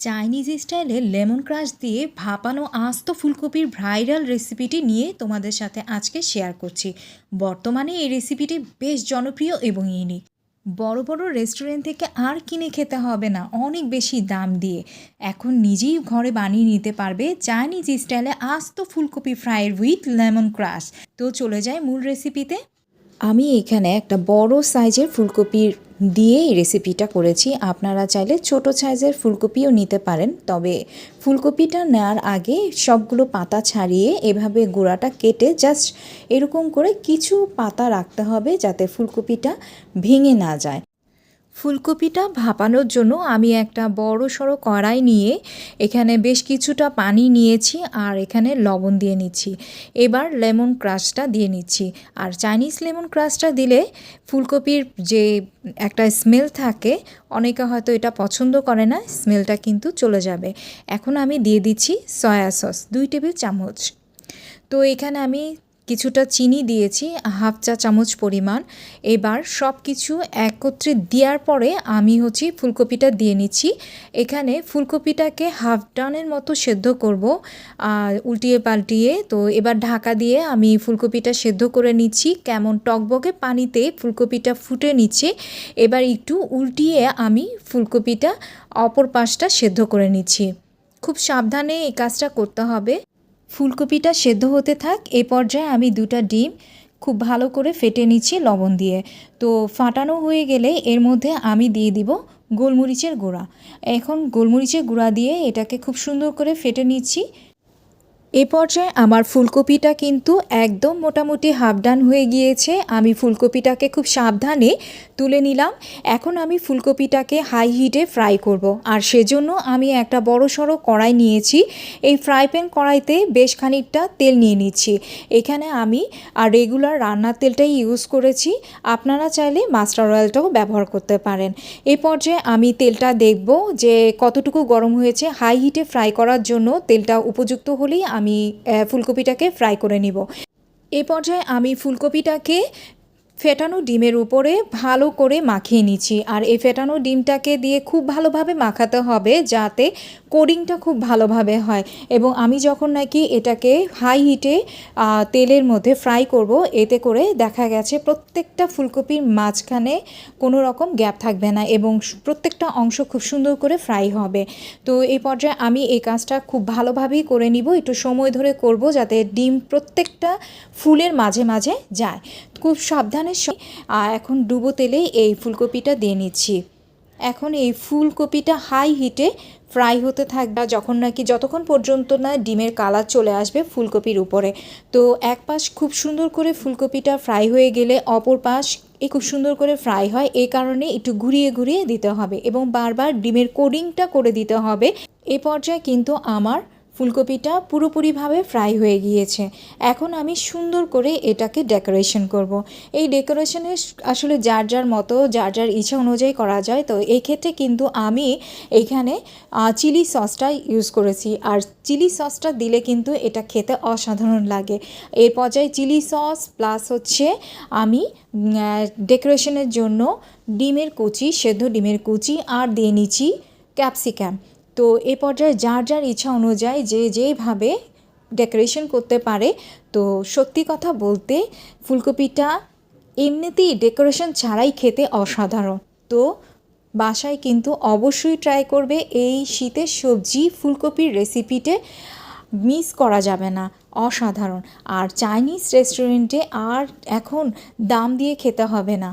Chinese স্টাইলে lemon crush দিয়ে ভাপানো আস্ত ফুলকপির ভাইরাল রেসিপিটি নিয়ে তোমাদের সাথে আজকে শেয়ার করছি। বর্তমানে এই রেসিপিটি বেশ জনপ্রিয় এবং ইউনিক। বড় বড় রেস্টুরেন্ট থেকে আর কিনে খেতে হবে না অনেক বেশি দাম দিয়ে। এখন নিজেই ঘরে বানিয়ে নিতে পারবে চাইনিজ স্টাইলে আস্ত ফুলকপি ফ্রাই উইথ লেমন ক্রাশ। তো চলে যায় মূল রেসিপিতে। আমি এখানে একটা বড় সাইজের ফুলকপির দিয়ে এই রেসিপিটা করেছি। আপনারা চাইলে ছোট সাইজের ফুলকপিও নিতে পারেন, তবে ফুলকপিটা নেওয়ার আগে সবগুলো পাতা ছাড়িয়ে এভাবে গোড়াটা কেটে জাস্ট এরকম করে কিছু পাতা রাখতে হবে যাতে ফুলকপিটা ভেঙে না যায়। ফুলকপিটা ভাপানোর জন্য আমি একটা বড় সড়ো কড়াই নিয়ে এখানে বেশ কিছুটা পানি নিয়েছি আর এখানে লবণ দিয়ে নিচ্ছি। এবার লেমন ক্রাশটা দিয়ে নিচ্ছি। আর চাইনিজ লেমন ক্রাশটা দিলে ফুলকপির যে একটা স্মেল থাকে, অনেকে হয়তো এটা পছন্দ করে না, স্মেলটা কিন্তু চলে যাবে। এখন আমি দিয়ে দিচ্ছি সয়া সস 2 টেবিল চামচ। তো এখানে আমি কিছুটা চিনি দিয়েছি, হাফ চা চামচ পরিমাণ। এবার সব কিছু একত্রে দেওয়ার পরে আমি ফুলকপিটা দিয়ে নিচ্ছি। এখানে ফুলকপিটাকে হাফ ডানের মতো সেদ্ধ করব উল্টিয়ে পাল্টিয়ে। তো এবার ঢাকা দিয়ে আমি ফুলকপিটা সেদ্ধ করে নিচ্ছি। কেমন টকবকে পানিতে ফুলকপিটা ফুটে নিচ্ছে। এবার একটু উল্টিয়ে আমি ফুলকপিটা অপর পাশটা সেদ্ধ করে নিচ্ছি। খুব সাবধানে এই কাজটা করতে হবে। ফুলকপিটা সেদ্ধ হতে থাক। এই পর্যায়ে আমি 2টা ডিম খুব ভালো করে ফেটে নিচ্ছি লবণ দিয়ে। তো ফাটানো হয়ে গেলে এর মধ্যে আমি দিয়ে দিব গোলমরিচের গুঁড়া। এখন গোলমরিচের গুঁড়া দিয়ে এটাকে খুব সুন্দর করে ফেটে নিচ্ছি। এ পর্যায়ে আমার ফুলকপিটা কিন্তু একদম মোটামুটি হাফ ডান হয়ে গিয়েছে। আমি ফুলকপিটাকে খুব সাবধানে তুলে নিলাম। এখন আমি ফুলকপিটাকে হাই হিটে ফ্রাই করব। আর সেজন্য আমি একটা বড় সড়ো কড়াই নিয়েছি। এই ফ্রাই প্যান কড়াইতে বেশ খানিকটা তেল নিয়ে নিচ্ছি। এখানে আমি রেগুলার রান্নার তেলটাই ইউজ করেছি। আপনারা চাইলে মাস্টার অয়েলটাও ব্যবহার করতে পারেন। এই পর্যায়ে আমি তেলটা দেখব যে কতটুকু গরম হয়েছে। হাই হিটে ফ্রাই করার জন্য তেলটা উপযুক্ত হলেই আমি ফুলকপিটাকে ফ্রাই করে নিব। এই পর্যায়ে আমি ফুলকপিটাকে ফেটানো ডিমের উপরে ভালো করে মাখিয়ে নিচ্ছি। আর এই ফেটানো ডিমটাকে দিয়ে খুব ভালোভাবে মাখাতে হবে যাতে কোডিংটা খুব ভালোভাবে হয়। এবং আমি যখন নাকি এটাকে হাই হিটে তেলের মধ্যে ফ্রাই করব, এতে করে দেখা গেছে প্রত্যেকটা ফুলকপির মাঝখানে কোনো রকম গ্যাপ থাকবে না এবং প্রত্যেকটা অংশ খুব সুন্দর করে ফ্রাই হবে। তো এই পর্যায়ে আমি এই কাজটা খুব ভালোভাবেই করে নিব। একটু সময় ধরে করব যাতে ডিম প্রত্যেকটা ফুলের মাঝে মাঝে যায়। খুব সাবধানে এখন ডুবো তেলে এই ফুলকপিটা দিয়ে নিচ্ছি। এখন এই ফুলকপিটা হাই হিটে ফ্রাই হতে থাকবে যতক্ষণ পর্যন্ত না ডিমের কালার চলে আসবে ফুলকপির উপরে। তো এক পাশ খুব সুন্দর করে ফুলকপিটা ফ্রাই হয়ে গেলে অপর পাশ খুব সুন্দর করে ফ্রাই হয়। এই কারণে একটু ঘুরিয়ে ঘুরিয়ে দিতে হবে এবং বারবার ডিমের কোডিংটা করে দিতে হবে। এ পর্যায়ে কিন্তু আমার ফুলকপিটা পুরোপুরিভাবে ফ্রাই হয়ে গিয়েছে। এখন আমি সুন্দর করে এটাকে ডেকোরেশন করব। এই ডেকোরেশনে আসলে যার যার মতো যার যার ইচ্ছা অনুযায়ী করা যায়। তো এই ক্ষেত্রে কিন্তু আমি এইখানে চিলি সসটা ইউজ করেছি। আর চিলি সসটা দিলে কিন্তু এটা খেতে অসাধারণ লাগে। এর পর্যায়ে চিলি সস প্লাস আমি ডেকোরেশনের জন্য সেদ্ধ ডিমের কুচি আর দিয়ে নিচ্ছি ক্যাপসিকাম। তো এ পর্যায়ে যার যার ইচ্ছা অনুযায়ী যে যেভাবে ডেকোরেশন করতে পারে। তো সত্যি কথা বলতে ফুলকপিটা এমনিতেই ডেকোরেশন ছাড়াই খেতে অসাধারণ। তো বাসায় কিন্তু অবশ্যই ট্রাই করবে। এই শীতের সবজি ফুলকপির রেসিপিতে মিস করা যাবে না, অসাধারণ। আর চাইনিজ রেস্টুরেন্টে আর এখন দাম দিয়ে খেতে হবে না।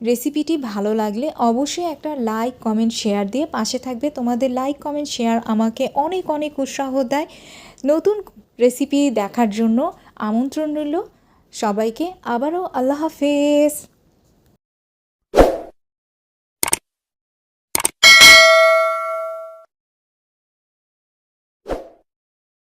রেসিপিটি ভালো লাগলে অবশ্যই একটা লাইক কমেন্ট শেয়ার দিয়ে পাশে থাকবে। তোমাদের লাইক কমেন্ট শেয়ার আমাকে অনেক অনেক উৎসাহ দেয়। নতুন রেসিপি দেখার জন্য আমন্ত্রণ রইল সবাইকে। আবারও আল্লাহ হাফেজ।